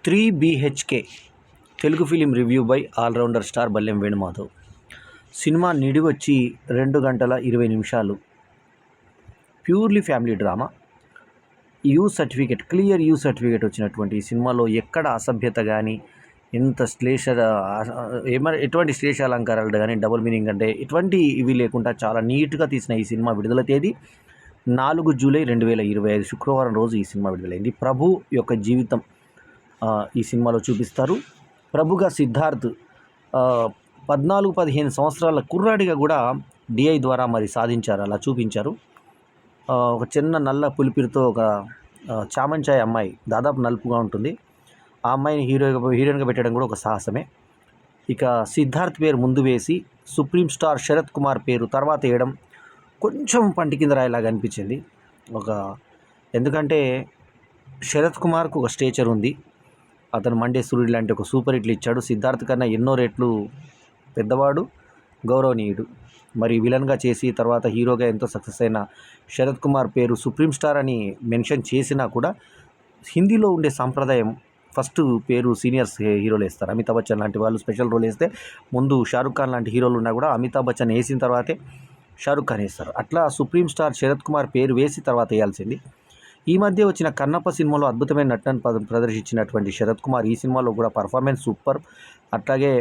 Three BHK Telugu film review by allrounder star Ballem Venumadhav. Cinema నిడివొచ్చి 2 గంటల 20 నిమిషాలు. Purely family drama. Clear U certificate వచ్చినటువంటి ఈ సినిమాలో ఎక్కడ అసభ్యత కానీ, ఎటువంటి శ్లేష అలంకారాలు కానీ, డబుల్ మీనింగ్ అంటే ఎటువంటి ఇవి లేకుండా చాలా నీట్గా తీసిన ఈ సినిమా విడుదల తేదీ 4 జూలై 2025 శుక్రవారం రోజు ఈ సినిమా విడుదలైంది. ప్రభు యొక్క జీవితం ఈ సినిమాలో చూపిస్తారు. ప్రభుగా సిద్ధార్థ్ 14-15 సంవత్సరాల కుర్రాడిగా కూడా డిఐ ద్వారా మరి సాధించారు, అలా చూపించారు. ఒక చిన్న నల్ల పులిపిరితో ఒక చామంచాయ్ అమ్మాయి, దాదాపు నలుపుగా ఉంటుంది, ఆ అమ్మాయిని హీరోయిన్గా పెట్టడం కూడా ఒక సాహసమే. ఇక సిద్ధార్థ్ పేరు ముందు వేసి సుప్రీం స్టార్ శరత్ కుమార్ పేరు తర్వాత వేయడం కొంచెం పంటి కింద రాయిలాగా అనిపించింది. ఎందుకంటే శరత్ కుమార్కు ఒక స్టేచర్ ఉంది, అతను మండే సూర్యుడు లాంటి ఒక సూపర్ హిట్లు ఇచ్చాడు. సిద్ధార్థ్ కన్నా ఎన్నో రెట్లు పెద్దవాడు, గౌరవనీయుడు. మరి విలన్గా చేసి తర్వాత హీరోగా ఎంతో సక్సెస్ అయిన శరత్ కుమార్ పేరు సుప్రీం స్టార్ అని మెన్షన్ చేసినా కూడా హిందీలో ఉండే సాంప్రదాయం ఫస్ట్ పేరు సీనియర్స్ హీరోలు వేస్తారు. అమితాబ్ బచ్చన్ లాంటి వాళ్ళు స్పెషల్ రోల్ వేస్తే ముందు షారుఖ్ ఖాన్ లాంటి హీరోలు ఉన్నా కూడా అమితాబ్ బచ్చన్ వేసిన తర్వాతే షారుఖ్ ఖాన్ వేస్తారు. అట్లా సుప్రీం స్టార్ శరత్ కుమార్ పేరు వేసి తర్వాత వేయాల్సింది. ఈ మధ్య వచ్చిన కన్నప్ప సినిమాలో అద్భుతమైన నటన ప్రదర్శించినటువంటి శరత్ కుమార్ ఈ సినిమాలో కూడా పర్ఫార్మెన్స్ సూపర్. అట్లాగే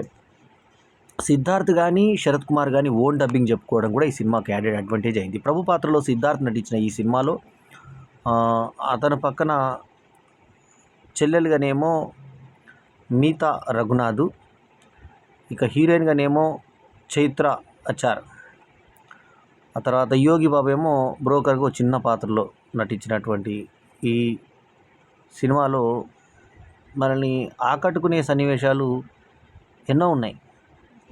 సిద్ధార్థ్ కానీ శరత్ కుమార్ కానీ ఓన్ డబ్బింగ్ చెప్పుకోవడం కూడా ఈ సినిమాకి యాడెడ్ అడ్వాంటేజ్ అయింది. ప్రభు పాత్రలో సిద్ధార్థ్ నటించిన ఈ సినిమాలో అతని పక్కన చెల్లెలుగానేమో మీతా రఘునాథ్, ఇక హీరోయిన్గానేమో చైత్ర ఆచార్, ఆ తర్వాత యోగి బాబు ఏమో బ్రోకర్గా చిన్న పాత్రలో నటించినటువంటి ఈ సినిమాలో మనల్ని ఆకట్టుకునే సన్నివేశాలు ఎన్నో ఉన్నాయి,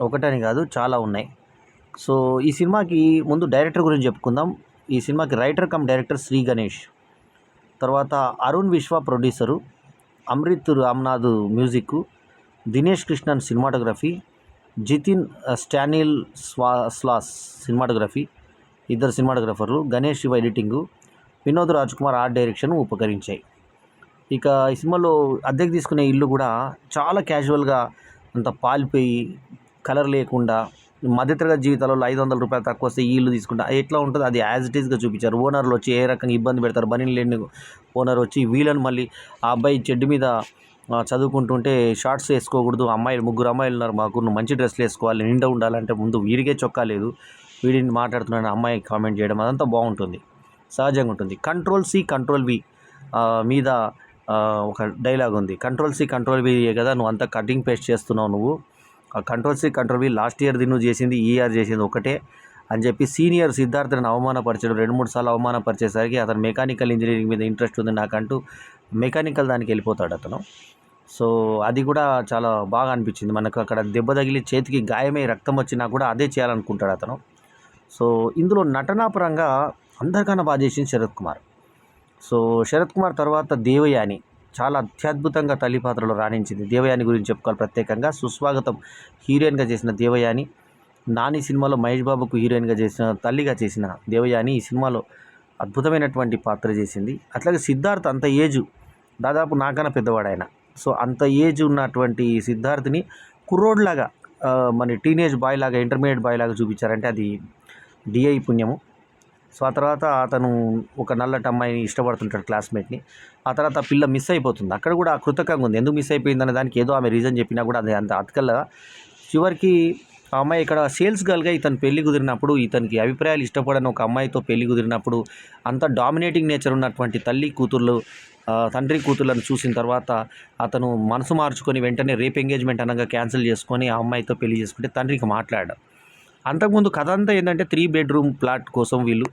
ఒకటని కాదు చాలా ఉన్నాయి. సో ఈ సినిమాకి ముందు డైరెక్టర్ గురించి చెప్పుకుందాం. ఈ సినిమాకి writer cum director Sri Ganesh, తర్వాత Arun Viswa producer, Amrit Ramnath music, Dinesh Krishnan cinematography, Jithin Stanislaus cinematography, ఇద్దరు సినిమాటోగ్రఫర్లు, Ganesh Siva editing, Vinod Raj Kumar art direction ఉపకరించాయి. ఇక ఈ సినిమాలో అద్దెకు తీసుకునే ఇల్లు కూడా చాలా క్యాజువల్గా, అంత పాలిపోయి కలర్ లేకుండా, మధ్యతరగతి జీవితాల్లో 500 రూపాయలు తక్కువ వస్తే ఈ ఇల్లు తీసుకుంటా ఎట్లా ఉంటుందో అది యాజ్ ఇట్ ఈస్గా చూపించారు. ఓనర్లు వచ్చి ఏ రకంగా ఇబ్బంది పెడతారు, బనీలు లేని ఓనర్ వచ్చి వీళ్ళని మళ్ళీ ఆ అబ్బాయి చెడ్డు మీద చదువుకుంటుంటే షార్ట్స్ వేసుకోకూడదు, ముగ్గురు అమ్మాయిలు ఉన్నారు మాకు, నువ్వు మంచి డ్రెస్లు వేసుకోవాలి, నిండా ఉండాలంటే ముందు వీరికే చొక్కా లేదు, వీడిని మాట్లాడుతున్నాను అమ్మాయి కామెంట్ చేయడం అదంతా బాగుంటుంది, సహజంగా ఉంటుంది. కంట్రోల్-C కంట్రోల్-V మీద ఒక డైలాగ్ ఉంది. కంట్రోల్-C కంట్రోల్-V కదా నువ్వు అంతా కటింగ్ పేస్ట్ చేస్తున్నావు, నువ్వు ఆ కంట్రోల్-C కంట్రోల్-V లాస్ట్ ఇయర్ది నువ్వు చేసింది ఈ ఇయర్ చేసింది ఒకటే అని చెప్పి సీనియర్ సిద్ధార్థని అవమానపరిచాడు. 2-3 సార్లు అవమానపరిచేసరికి అతను మెకానికల్ ఇంజనీరింగ్ మీద ఇంట్రెస్ట్ ఉంది నాకంటూ మెకానికల్ దానికి వెళ్ళిపోతాడు అతను. సో అది కూడా చాలా బాగా అనిపించింది. మనకు అక్కడ దెబ్బ తగిలి చేతికి గాయమై రక్తం వచ్చినా కూడా అదే చేయాలనుకుంటాడు అతను. సో ఇందులో నటనాపరంగా అందరికన్నా బాగా చేసింది శరత్ కుమార్. సో శరత్ కుమార్ తర్వాత దేవయాని చాలా అత్యద్భుతంగా తల్లి పాత్రలో రాణించింది. దేవయాని గురించి చెప్పుకోవాలి ప్రత్యేకంగా. సుస్వాగతం హీరోయిన్గా చేసిన దేవయాని, నాని సినిమాలో మహేష్ బాబుకు హీరోయిన్గా చేసిన తల్లిగా చేసిన దేవయాని ఈ సినిమాలో అద్భుతమైనటువంటి పాత్ర చేసింది. అట్లాగే సిద్ధార్థ్ అంత ఏజు, దాదాపు నాకన్నా పెద్దవాడు ఆయన. సో అంత ఏజ్ ఉన్నటువంటి సిద్ధార్థ్ని కుర్రోడ్లాగా మన టీనేజ్ బాయ్ లాగా, ఇంటర్మీడియట్ బాయ్ లాగా చూపించారంటే అది డిఐ పుణ్యము. సో ఆ తర్వాత అతను ఒక నల్లటి అమ్మాయిని ఇష్టపడుతుంటాడు, క్లాస్మేట్ని. ఆ తర్వాత ఆ పిల్ల మిస్ అయిపోతుంది. అక్కడ కూడా కృతజ్ఞంగా ఉంది, ఎందుకు మిస్ అయిపోయిందనే దానికి ఏదో ఆమె రీజన్ చెప్పినా కూడా అది అంత అతకల్లా. చివరికి ఆ అమ్మాయి ఇక్కడ సేల్స్ గర్ల్గా ఇతను పెళ్లి కుదిరినప్పుడు, ఇతనికి అభిప్రాయాలు ఇష్టపడని ఒక అమ్మాయితో పెళ్లి కుదిరినప్పుడు అంత డామినేటింగ్ నేచర్ ఉన్నటువంటి తండ్రి కూతుర్లను చూసిన తర్వాత అతను మనసు మార్చుకొని వెంటనే రేప్ ఎంగేజ్మెంట్ అనగా క్యాన్సిల్ చేసుకొని ఆ అమ్మాయితో పెళ్లి చేసుకుంటే తండ్రికి మాట్లాడాడు. అంతకుముందు కథ అంతా ఏంటంటే 3 బెడ్రూమ్ ప్లాట్ కోసం వీళ్ళు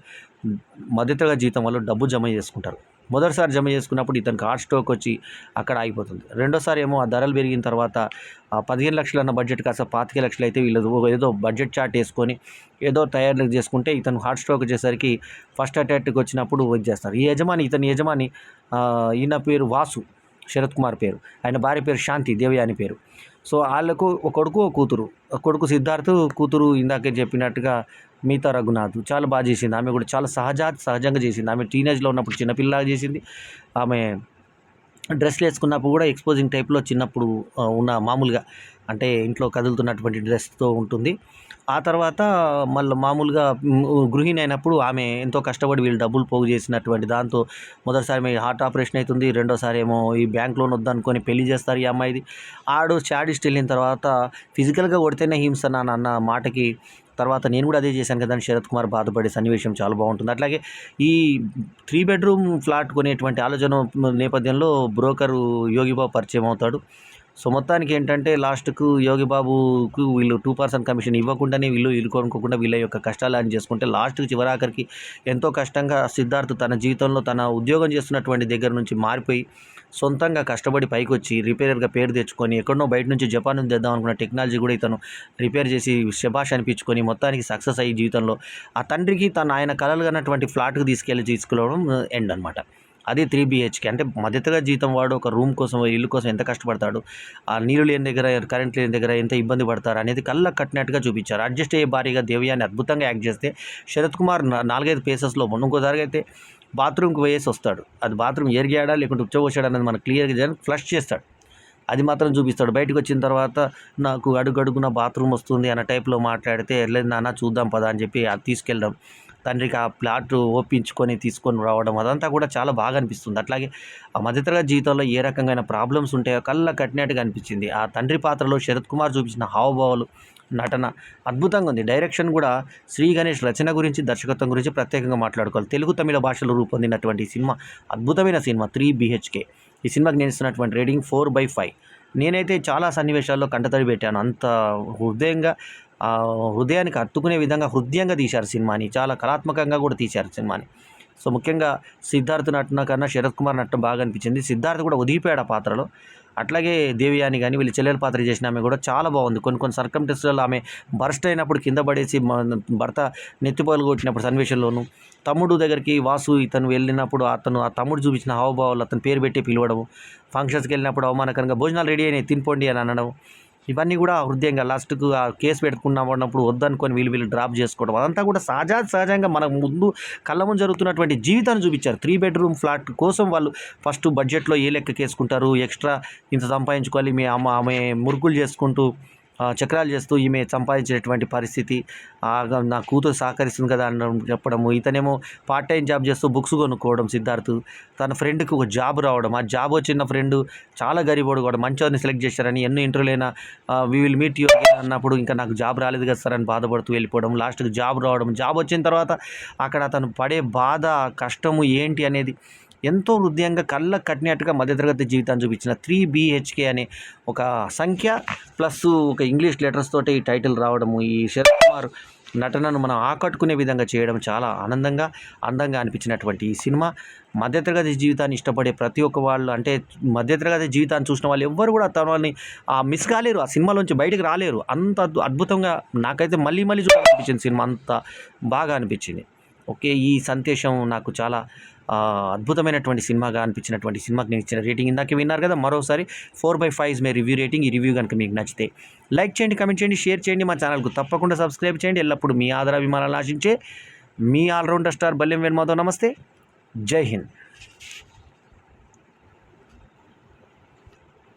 మధ్యతరగతి జీతం వల్ల డబ్బు జమ చేసుకుంటారు. మొదటిసారి జమ చేసుకున్నప్పుడు ఇతనికి హార్ట్ స్ట్రోక్ వచ్చి అక్కడ ఆగిపోతుంది. రెండోసారి ఏమో ఆ ధరలు పెరిగిన తర్వాత 15 లక్షలు అన్న బడ్జెట్ కాస్త 25 లక్షలు అయితే వీళ్ళు ఏదో బడ్జెట్ చార్ట్ వేసుకొని ఏదో తయారు చేసుకుంటే ఇతను హార్ట్ స్ట్రోక్ వచ్చేసరికి ఫస్ట్ అటాక్ వచ్చినప్పుడు చేస్తారు. ఇతని యజమాని ఈయన పేరు వాసు, శరత్ కుమార్ పేరు, ఆయన భార్య పేరు శాంతి, దేవయాని పేరు. సో వాళ్ళకు ఒక కొడుకు ఒక కూతురు. కొడుకు సిద్ధార్థ్, కూతురు ఇందాకే చెప్పినట్టుగా మీతా రఘునాథ్ చాలా బాగా చేసింది. ఆమె కూడా చాలా సహజంగా చేసింది. ఆమె టీనేజ్లో ఉన్నప్పుడు చిన్నపిల్లలాగా చేసింది. ఆమె డ్రెస్లు వేసుకున్నప్పుడు కూడా ఎక్స్పోజింగ్ టైప్లో చిన్నప్పుడు ఉన్న మామూలుగా అంటే ఇంట్లో కదులుతున్నటువంటి డ్రెస్తో ఉంటుంది. ఆ తర్వాత మళ్ళీ మామూలుగా గృహిణి అయినప్పుడు ఆమె ఎంతో కష్టపడి వీళ్ళు డబ్బులు పోగు చేసినటువంటి దాంతో మొదటిసారి మీ హార్ట్ ఆపరేషన్ అవుతుంది, రెండోసారి ఏమో ఈ బ్యాంక్ లోన్ వద్దనుకొని పెళ్లి చేస్తారు ఈ అమ్మాయిది. ఆడు శాడిస్ట్ వెళ్ళిన తర్వాత ఫిజికల్గా కొడితేనే హింస అన్న మాటకి తర్వాత నేను కూడా అదే చేశాను కదా అని శరత్ కుమార్ బాధపడే సన్నివేశం చాలా బాగుంటుంది. అట్లాగే ఈ 3 బెడ్రూమ్ ఫ్లాట్ కొనేటువంటి ఆలోచన నేపథ్యంలో బ్రోకరు యోగిబాబు పరిచయం అవుతాడు. సో మొత్తానికి ఏంటంటే లాస్ట్కు యోగిబాబుకు వీళ్ళు 2% కమిషన్ ఇవ్వకుండానే వీళ్ళు కొనుక్కోకుండా వీళ్ళ యొక్క కష్టాలు అని చేసుకుంటే లాస్ట్కి చివరాఖరికి ఎంతో కష్టంగా సిద్ధార్థ్ తన జీవితంలో తన ఉద్యోగం చేస్తున్నటువంటి దగ్గర నుంచి మారిపోయి సొంతంగా కష్టపడి పైకి వచ్చి రిపేరర్గా పేరు తెచ్చుకొని ఎక్కడనో బయట నుంచి జపాన్ నుంచి తెద్దాం అనుకున్న టెక్నాలజీ కూడా ఇతను రిపేర్ చేసి శభాష్ అనిపించుకొని మొత్తానికి సక్సెస్ అయ్యి జీవితంలో ఆ తండ్రికి ఆయన కలలు కన్నటువంటి ఫ్లాట్కి తీసుకురావడం ఎండ్ అనమాట. అది 3 BHK అంటే మధ్యతరగతి జీతం వాడు ఒక రూమ్ కోసం ఇల్లు కోసం ఎంత కష్టపడతాడు, ఆ నీళ్ళు లేని దగ్గర కరెంట్ లేని దగ్గర ఎంత ఇబ్బంది పడతారు అనేది కళ్ళకు కట్టినట్టుగా చూపించారు. అడ్జస్ట్ అయ్యే భారీగా దేవయాని అద్భుతంగా యాక్ట్ చేస్తే శరత్ కుమార్ 4-5 పేసెస్లో ఇంకోసారి అయితే బాత్రూమ్కి వేసి వస్తాడు. అది బాత్రూమ్ ఎరిగాడా లేకుంటే ఉచ్చబోసాడా అనేది మనకు క్లియర్గా ఫ్లష్ చేస్తాడు. అది మాత్రం చూపిస్తాడు. బయటకు వచ్చిన తర్వాత నాకు అడుగడుగున బాత్రూమ్ వస్తుంది అన్న టైప్లో మాట్లాడితే లేదు నాన్న చూద్దాం పదా అని చెప్పి అది తీసుకెళ్ళడం, తండ్రికి ఆ ప్లాట్ ఒప్పించుకొని తీసుకొని రావడం అదంతా కూడా చాలా బాగా అనిపిస్తుంది. అట్లాగే ఆ మధ్యతరగతి జీవితంలో ఏ రకమైన ప్రాబ్లమ్స్ ఉంటాయో కళ్ళ కట్టినట్టుగా అనిపించింది. ఆ తండ్రి పాత్రలో శరత్ కుమార్ చూపించిన హావభావాలు, నటన అద్భుతంగా ఉంది. డైరెక్షన్ కూడా శ్రీ గణేష్ రచన గురించి, దర్శకత్వం గురించి ప్రత్యేకంగా మాట్లాడుకోవాలి. తెలుగు తమిళ భాషలో రూపొందినటువంటి ఈ సినిమా అద్భుతమైన సినిమా 3 BHK. ఈ సినిమాకి నేను ఇస్తున్నటువంటి రేటింగ్ 4/5. నేనైతే చాలా సన్నివేశాల్లో కంటతడి పెట్టాను. అంత హృదయానికి హత్తుకునే విధంగా హృదయంగా తీశారు సినిమాని. చాలా కళాత్మకంగా కూడా తీశారు సినిమాని. సో ముఖ్యంగా సిద్ధార్థ్ నటన కన్నా శరత్ కుమార్ నటన బాగా అనిపించింది. సిద్ధార్థ్ కూడా ఒదిగిపోయాడు ఆ పాత్రలో. అట్లాగే దేవయాని కానీ వీళ్ళు చెల్లెల పాత్ర చేసిన ఆమె కూడా చాలా బాగుంది. కొన్ని సర్కమ్టెన్స్లలో ఆమె బర్స్ట్ అయినప్పుడు కింద పడేసి భర్త నెత్తిపోలు కొట్టినప్పుడు సన్నివేశంలోను, తమ్ముడు దగ్గరికి వాసు ఇతను వెళ్ళినప్పుడు ఆ తమ్ముడు చూపించిన హావభావాలు, అతను పేరు పెట్టి పిలవడము, ఫంక్షన్స్కి వెళ్ళినప్పుడు అవమానకరంగా భోజనాలు రెడీ అయినాయి తినిపోండి అని అనడం, ఇవన్నీ కూడా హృదయంగా లాస్ట్కు ఆ కేసు పెట్టుకున్నప్పుడు వద్దనుకొని వీళ్ళు డ్రాప్ చేసుకోవడం అదంతా కూడా సహజంగా మన ముందు కళ్ళ ముందు జరుగుతున్నటువంటి జీవితాన్ని చూపించారు. 3 బెడ్రూమ్ ఫ్లాట్ కోసం వాళ్ళు ఫస్ట్ బడ్జెట్లో ఏ లెక్కకేసుకుంటారు, ఎక్స్ట్రా ఇంత సంపాదించుకోవాలి, ఆమె మురుకులు చేసుకుంటూ చక్రాలు చేస్తూ ఈమె సంపాదించేటువంటి పరిస్థితి, నా కూతురు సహకరిస్తుంది కదా అని చెప్పడము, ఇతనేమో పార్ట్ టైం జాబ్ చేస్తూ బుక్స్ కొనుక్కోవడం సిద్ధార్థ్, తన ఫ్రెండ్కి ఒక జాబ్ రావడం, ఆ జాబ్ వచ్చిన ఫ్రెండ్ చాలా గరీబోడు కూడా మంచివాడిని సెలెక్ట్ చేశారని ఎన్నో ఇంటర్వ్యూలైనా we will meet you again అన్నప్పుడు ఇంకా నాకు జాబ్ రాలేదు కదా సార్ అని బాధపడుతూ వెళ్ళిపోవడం, లాస్ట్కి జాబ్ రావడం, జాబ్ వచ్చిన తర్వాత అక్కడ అతను పడే బాధ కష్టము ఏంటి అనేది ఎంతో హృదయంగా కళ్ళకు కట్టినట్టుగా మధ్యతరగతి జీవితాన్ని చూపించిన 3 BHK అనే ఒక సంఖ్య ప్లస్ ఒక ఇంగ్లీష్ లెటర్స్ తోటి ఈ టైటిల్ రావడము, ఈ శరత్ కుమార్ నటనను మనం ఆకట్టుకునే విధంగా చేయడం చాలా అందంగా అనిపించినటువంటి ఈ సినిమా మధ్యతరగతి జీవితాన్ని ఇష్టపడే ప్రతి ఒక్క వాళ్ళు, అంటే మధ్యతరగతి జీవితాన్ని చూసిన వాళ్ళు ఎవ్వరు కూడా తనని మిస్ కాలేరు, ఆ సినిమాలోంచి బయటకు రాలేరు. అంత అద్భుతంగా నాకైతే మళ్ళీ చూడాలనిపించింది సినిమా, అంత బాగా అనిపించింది. ఓకే, ఈ సందేశం నాకు చాలా అద్భుతమైనటువంటి సినిమాగా అనిపించినటువంటి సినిమాకి నేను ఇచ్చిన రేటింగ్ ఇందాకే విన్నారు కదా. మరోసారి 4/5 ఇస్ మై రివ్యూ రేటింగ్. ఈ రివ్యూ కనుక మీకు నచ్చితే లైక్ చేయండి, కమెంట్ చేయండి, షేర్ చేయండి, మా ఛానల్కు తప్పకుండా సబ్స్క్రైబ్ చేయండి. ఎల్లప్పుడూ మీ ఆదరాభిమానాలను ఆశించే మీ ఆల్రౌండర్ స్టార్ బల్లెం వేణుమాధవ్. నమస్తే, జై హింద్.